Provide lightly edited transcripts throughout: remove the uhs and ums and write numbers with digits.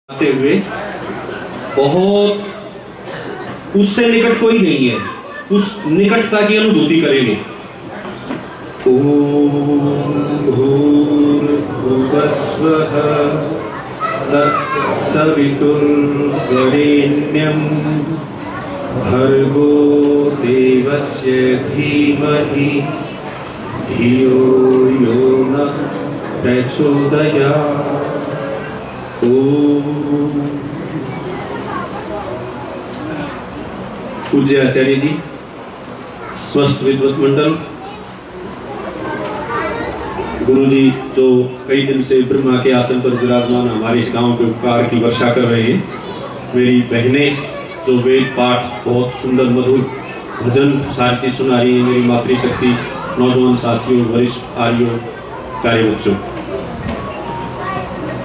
आते हुए बहुत उससे निकट कोई नहीं है, उस निकटता की अनुभूति करेंगे। ओम भूर्भुवस्वः तत्सवितुर्वरेण्यं भर्गो देवस्य धीमहि धियो यो नः प्रचोदयात्। पूज्य आचार्य जी, स्वस्थ विद्वत मंडल, गुरु जी जो कई दिन से ब्रह्मा के आसन पर विराजमान हमारे इस गांव के उपकार की वर्षा कर रहे हैं, मेरी बहनें जो वेद पाठ बहुत सुंदर मधुर भजन सारथी सुना रही है, मेरी मातृशक्ति, नौजवान साथियों, वरिष्ठ आर्यों, कार्यवृक्षों,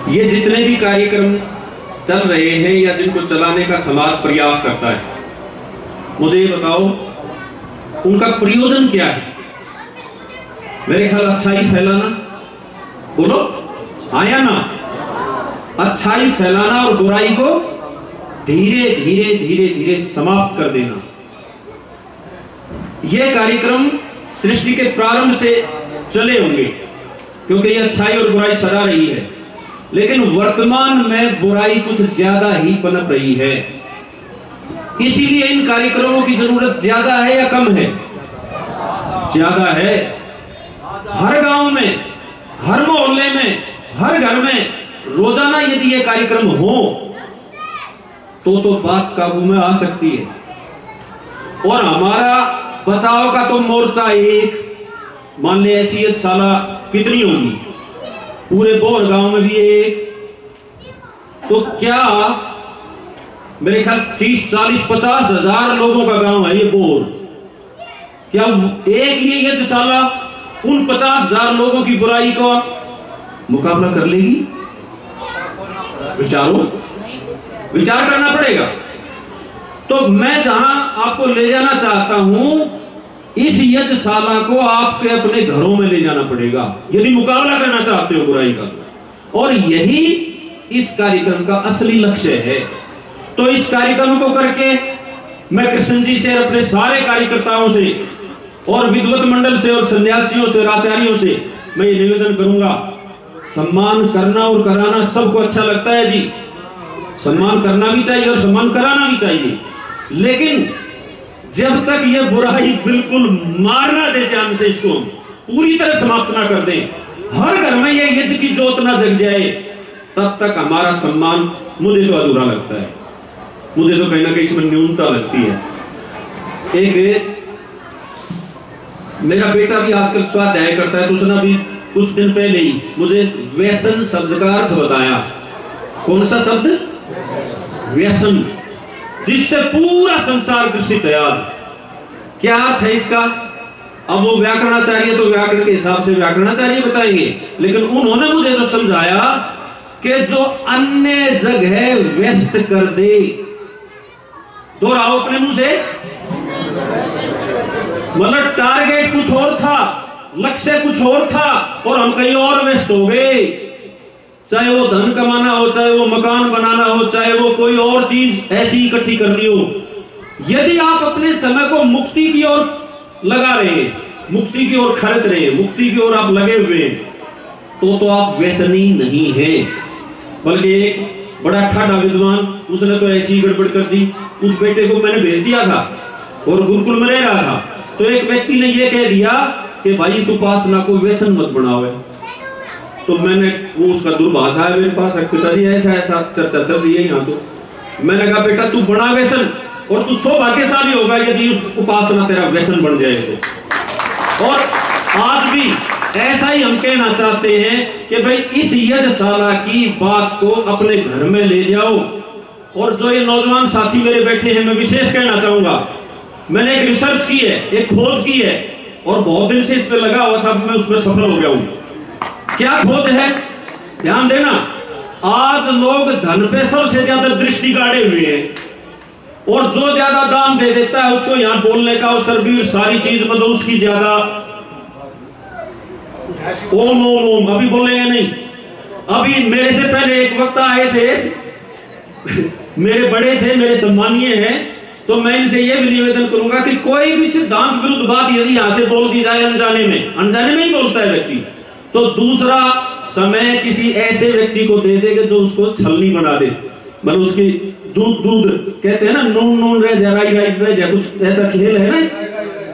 ये जितने भी कार्यक्रम चल रहे हैं या जिनको चलाने का समाज प्रयास करता है, मुझे ये बताओ उनका प्रयोजन क्या है? मेरे ख्याल अच्छाई फैलाना, बोलो आया ना, अच्छाई फैलाना और बुराई को धीरे धीरे धीरे धीरे समाप्त कर देना। ये कार्यक्रम सृष्टि के प्रारंभ से चले होंगे क्योंकि ये अच्छाई और बुराई सदा रही है, लेकिन वर्तमान में बुराई कुछ ज्यादा ही पनप रही है। इसीलिए इन कार्यक्रमों की जरूरत ज्यादा है या कम है? ज्यादा है। हर गांव में, हर मोहल्ले में, हर घर में रोजाना यदि ये कार्यक्रम हो तो बात काबू में आ सकती है। और हमारा बचाव का तो मोर्चा एक, मान ले ऐसी साला कितनी होगी, पूरे बोर गांव में भी एक, तो क्या मेरे ख्याल 30, 40, 50 हजार लोगों का गांव है ये बोर। क्या एक ये यज्ञशाला उन 50,000 लोगों की बुराई का मुकाबला कर लेगी? विचार करना पड़ेगा। तो मैं जहां आपको ले जाना चाहता हूं, इस यज्ञशाला को आपके अपने घरों में ले जाना पड़ेगा यदि मुकाबला करना चाहते हो बुराई का। और यही इस कार्यक्रम का असली लक्ष्य है। तो इस कार्यक्रम को करके मैं कृष्ण जी से, अपने सारे कार्यकर्ताओं से और विद्वत मंडल से और सन्यासियों से और आचार्यों से मैं ये निवेदन करूंगा, सम्मान करना और कराना सबको अच्छा लगता है जी, सम्मान करना भी चाहिए और सम्मान कराना भी चाहिए, लेकिन जब तक ये बुराई बिल्कुल मारना दे जान से, इसको पूरी तरह समाप्त ना कर दें, हर घर में ये यज्ञ की ज्योत ना जग जाए, तब तक हमारा सम्मान मुझे तो अधूरा लगता है। मुझे तो कहीं ना कहीं इसमें न्यूनता लगती है। एक मेरा बेटा भी आजकल स्वाध्याय करता है, तो उसने भी कुछ दिन पहले ही मुझे व्यसन शब्द का अर्थ बताया। कौन सा शब्द? व्यसन, जिससे पूरा संसार ग्रसित है। आज क्या अर्थ है इसका? अब वो व्याकरणाचार्य तो व्याकरण के हिसाब से व्याकरणाचार्य बताएंगे, लेकिन उन्होंने मुझे जो समझाया कि जो अन्य जगह व्यस्त कर दे, दोहराओ अपने मुंह से, मतलब टारगेट कुछ और था, लक्ष्य कुछ और था और हम कहीं और व्यस्त हो गए। चाहे वो धन कमाना हो, चाहे वो मकान बनाना हो, चाहे वो कोई और चीज ऐसी इकट्ठी करनी हो। यदि आप अपने समय को मुक्ति की ओर लगा रहे हैं, मुक्ति की ओर खर्च रहे हैं, मुक्ति की ओर आप लगे हुए हैं, तो आप व्यसनी नहीं हैं। बल्कि एक बड़ा ठाडा विद्वान, उसने तो ऐसी गड़बड़ कर दी, उस बेटे को मैंने भेज दिया था और गुरुकुल में रह रहा था, तो एक व्यक्ति ने यह कह दिया कि भाई इस उपासना को व्यसन मत बनाओ। तो मैंने, वो उसका दुर्भाषा है मेरे पास, पिताजी ऐसा ऐसा चर्चा चल रही है यहाँ। तो मैंने कहा बेटा तू बना व्यसन और तू सौभाग्यशाली होगा यदि उपासना तेरा व्यसन बन जाए तो। और आज भी ऐसा ही हम कहना चाहते हैं कि भाई इस यज्ञशाला की बात को अपने घर में ले जाओ। और जो ये नौजवान साथी मेरे बैठे हैं, मैं विशेष कहना चाहूंगा, मैंने एक रिसर्च की है, एक खोज की है और बहुत दिन से इस पे लगा हुआ था, मैं उसमें सफल हो गया हूं। क्या खोज है? ध्यान देना, आज लोग धन पे सबसे ज्यादा दृष्टि गाड़े हुए हैं और जो ज्यादा दान दे देता है उसको यहाँ बोलने का अवसर भी, सारी चीज मतलब उसकी ज्यादा ओम ओम ओम। अभी बोलेंगे नहीं, अभी मेरे से पहले एक वक्ता आए थे, मेरे बड़े थे, मेरे सम्मानीय हैं, तो मैं इनसे यह भी निवेदन करूंगा कि कोई भी सिद्धांत विरुद्ध बात यदि यहां से बोल दी जाए अनजाने में ही बोलता है व्यक्ति, तो दूसरा समय किसी ऐसे व्यक्ति को दे दे जो उसको छलनी बना दे, मतलब उसकी दूध कहते हैं ना, नून रह जा, राई रह जा, कुछ ऐसा खेल है ना,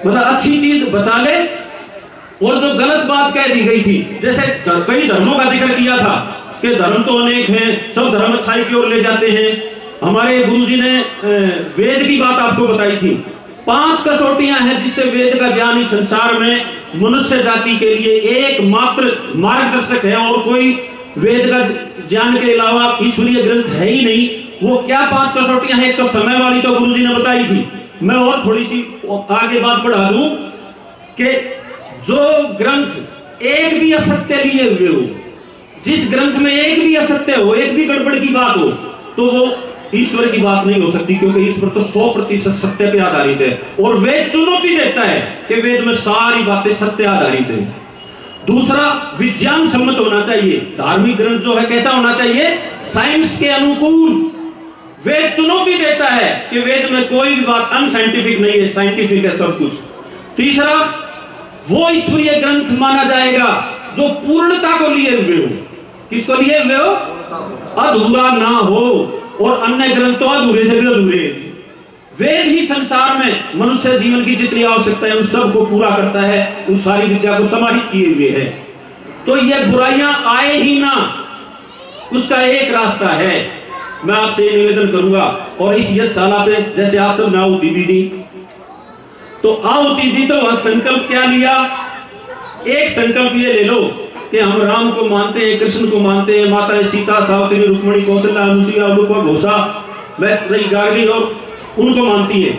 मतलब अच्छी चीज बचा ले और जो गलत बात कह दी गई थी, जैसे कई धर्मों का जिक्र किया था कि धर्म तो अनेक हैं, सब धर्म अच्छाई की ओर ले जाते हैं। हमारे गुरुजी ने वेद की बात आपको बताई थी, 5 कसौटियां हैं जिससे वेद का ज्ञान इस संसार में मनुष्य जाति के लिए एकमात्र मार्गदर्शक है, और कोई वेद का ज्ञान के अलावा ईश्वरीय ग्रंथ है ही नहीं। वो क्या 5 कसौटियां हैं? एक तो समय वाली तो गुरुजी ने बताई थी, मैं और थोड़ी सी आगे बात बढ़ा दूं कि जो ग्रंथ एक भी असत्य लिए हुए हो, जिस ग्रंथ में एक भी असत्य हो, एक भी गड़बड़ की बात हो, तो वो ईश्वर की बात नहीं हो सकती, क्योंकि ईश्वर तो 100% सत्य पे आधारित है, और वेद चुनौती देता है कि वेद में सारी बातें सत्य आधारित है। दूसरा, विज्ञान सम्मत होना चाहिए। धार्मिक ग्रंथ जो है कैसा होना चाहिए? साइंस के अनुकूल। वेद चुनौती देता है कि वेद में कोई भी बात अनसाइंटिफिक नहीं है, साइंटिफिक है सब कुछ। तीसरा, वो ईश्वरीय ग्रंथ माना जाएगा जो पूर्णता को लिए हुए हो। किसको लिए हुए हो? अधूरा ना हो, और अन्य ग्रंथ तो अधूरे से भी अधूरे। वेद ही संसार में मनुष्य जीवन की जितनी आवश्यकता है उन सब को पूरा करता है, उस सारी विद्या को समाहित किए हुए है। तो ये बुराइयां आए ही ना, उसका एक रास्ता है। मैं आपसे ये निवेदन करूंगा, और इस यज्ञशाला पे जैसे आप सब ने आहुति भी दी, तो आहुति दी तो वह संकल्प क्या लिया? एक संकल्प ये ले लो कि हम राम को मानते हैं, कृष्ण को मानते हैं, माता सीता, सावित्री, रुक्मिणी, कौशल्या, अनुसुईया, अनुभव, घोषा, गार्गी और उनको मानती है।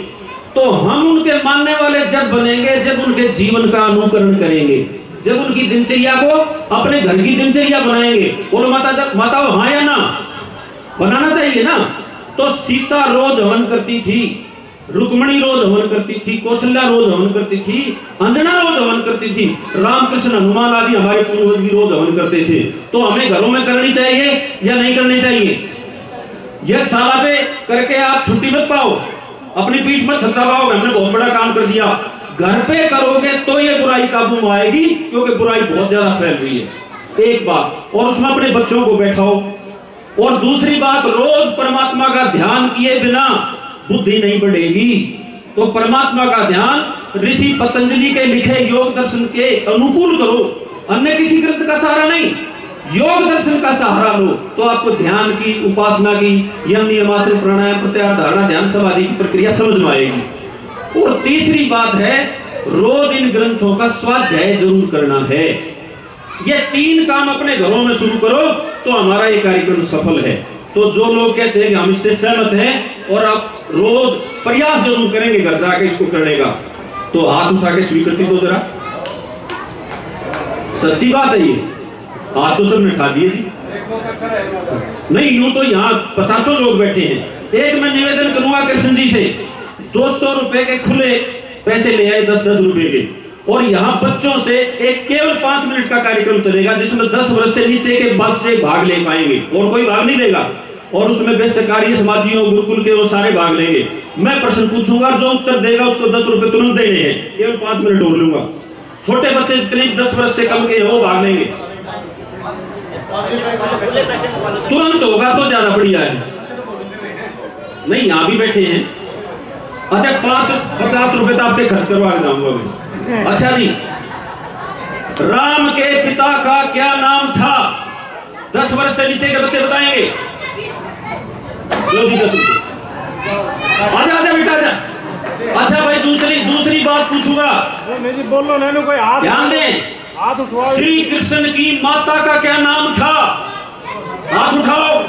तो हम उनके मानने वाले जब बनेंगे जब उनके जीवन का अनुकरण करेंगे, जब उनकी दिनचर्या को अपने घर की दिनचर्या बनाएंगे। बोलो माता हाँ या ना? बनाना चाहिए ना। तो सीता रोज हवन करती थी, रुक्मिणी रोज हवन करती थी, कौशल्या रोज हवन करती थी, अंजना रोज हवन करती थी, रामकृष्ण, हनुमान आदि हमारे पूर्वज भी रोज हवन करते थे। तो हमें घरों में करनी चाहिए या नहीं करनी चाहिए? यज्ञशाला पे करके आप छुट्टी मत पाओ, अपनी पीठ मत थपथपाओ, हमने बहुत बड़ा काम कर दिया। घर पे करोगे तो ये बुराई काबू में आएगी, क्योंकि बुराई बहुत ज्यादा फैल रही है। एक बात, और उसमें अपने बच्चों को बैठाओ। और दूसरी बात, रोज परमात्मा का ध्यान किए बिना बुद्धि नहीं बढ़ेगी। तो परमात्मा का ध्यान ऋषि पतंजलि के लिखे योग दर्शन के अनुकूल करो, अन्य किसी ग्रंथ का सहारा नहीं, योग दर्शन का सहारा लो, तो आपको ध्यान की, उपासना की, यम नियमासन, प्राणायाम, प्रत्याहार, धारणा, ध्यान समाधि की प्रक्रिया समझ में आएगी। और तीसरी बात है, रोज इन ग्रंथों का स्वाध्याय जरूर करना है। ये 3 काम अपने घरों में शुरू करो तो हमारा ये कार्यक्रम सफल है। तो जो लोग कहते हैं कि हम इससे सहमत हैं और आप रोज प्रयास जरूर करेंगे घर जाके इसको करने का, तो हाथ उठा के स्वीकृति दो जरा। सच्ची बात है ये, हाथ तो सबने उठा दिए जी। नहीं, यूं तो यहाँ 50 लोग बैठे हैं। एक मैं निवेदन करूंगा कृष्ण जी से, 200 रुपए के खुले पैसे ले आए, 10-10 रुपए के, और यहाँ बच्चों से एक केवल 5 मिनट का कार्यक्रम चलेगा जिसमें 10 वर्ष से नीचे के बच्चे भाग ले पाएंगे, और कोई भाग नहीं लेगा। और उसमें बेसरकारी समाजियों, गुरुकुल के वो सारे भाग लेंगे। मैं प्रश्न पूछूंगा, जो उत्तर देगा उसको 10 रुपए तुरंत देने हैं, केवल 5 मिनट और लूंगा। छोटे बच्चे करीब 10 वर्ष से कम के वो भाग लेंगे, तुरंत होगा तो ज्यादा बढ़िया है। नहीं, यहाँ भी बैठे हैं। अच्छा, 50 रुपए तो आपके खर्च करवा के जाऊंगा मैं। अच्छा जी, राम के पिता का क्या नाम था? 10 वर्ष से नीचे के बच्चे बताएंगे। आजा बेटा आजा। अच्छा भाई, दूसरी बात पूछूंगा, बोलो नैनो, कोई हाथ ध्यान दें। हाथ उठवाओ। श्री कृष्ण की माता का क्या नाम था? हाथ उठाओ।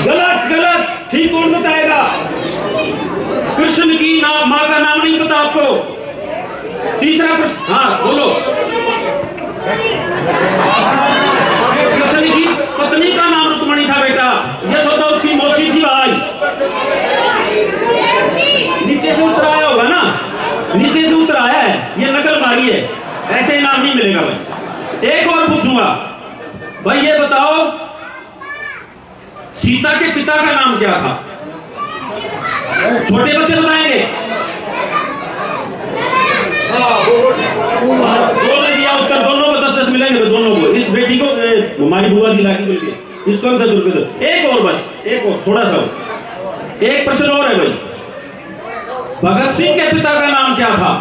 गलत, ठीक कौन बताएगा? कृष्ण की माँ का नाम नहीं पता आपको? तीसरा प्रश्न, हाँ बोलो। कृष्ण की पत्नी का नाम रुक्मिणी था बेटा, यशोदा उसकी मौसी थी भाई। नीचे से उतर आया होगा ना, नीचे से उतर आया है, ये नकल मारी है, ऐसे इनाम नहीं मिलेगा भाई। एक और पूछूंगा भाई, ये बताओ सीता के पिता का नाम क्या था? छोटे बच्चे बताएंगे। दोनों दिया उत्तर, दोनों को 10-10 मिलेंगे, दोनों को। इस बेटी को हमारी बुआ दिलाएगी बोल के, इसको 10 रुपए दो। एक और बस, एक और थोड़ा सा, एक प्रश्न और है भाई। भगत सिंह के पिता का नाम क्या था?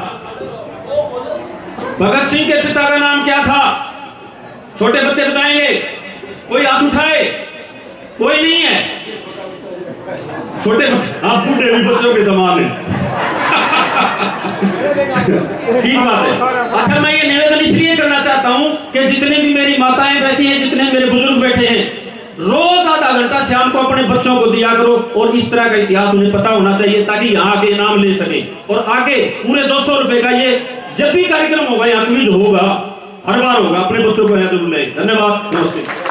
भगत सिंह के पिता का नाम क्या था? छोटे बच्चे बताएंगे। कोई हाथ उठाए? कोई नहीं है। छोटे बच्चे, आप बूढ़े भी बच्चों के समान हैं। ठीक बात है। अच्छा, मैं ये निवेदन इसलिए करना चाहता हूं कि जितने भी मेरी माताएं बैठी हैं, जितने मेरे बुजुर्ग बैठे हैं, रोज आधा घंटा शाम को अपने बच्चों को दिया करो, और इस तरह का इतिहास उन्हें पता होना चाहिए, ताकि यहाँ आके इनाम ले सके। और आगे पूरे 200 रुपए का ये जब भी कार्यक्रम होगा, यहाँ क्विज होगा, हर बार होगा, अपने बच्चों को यहाँ जरूर ले। धन्यवाद, नमस्ते।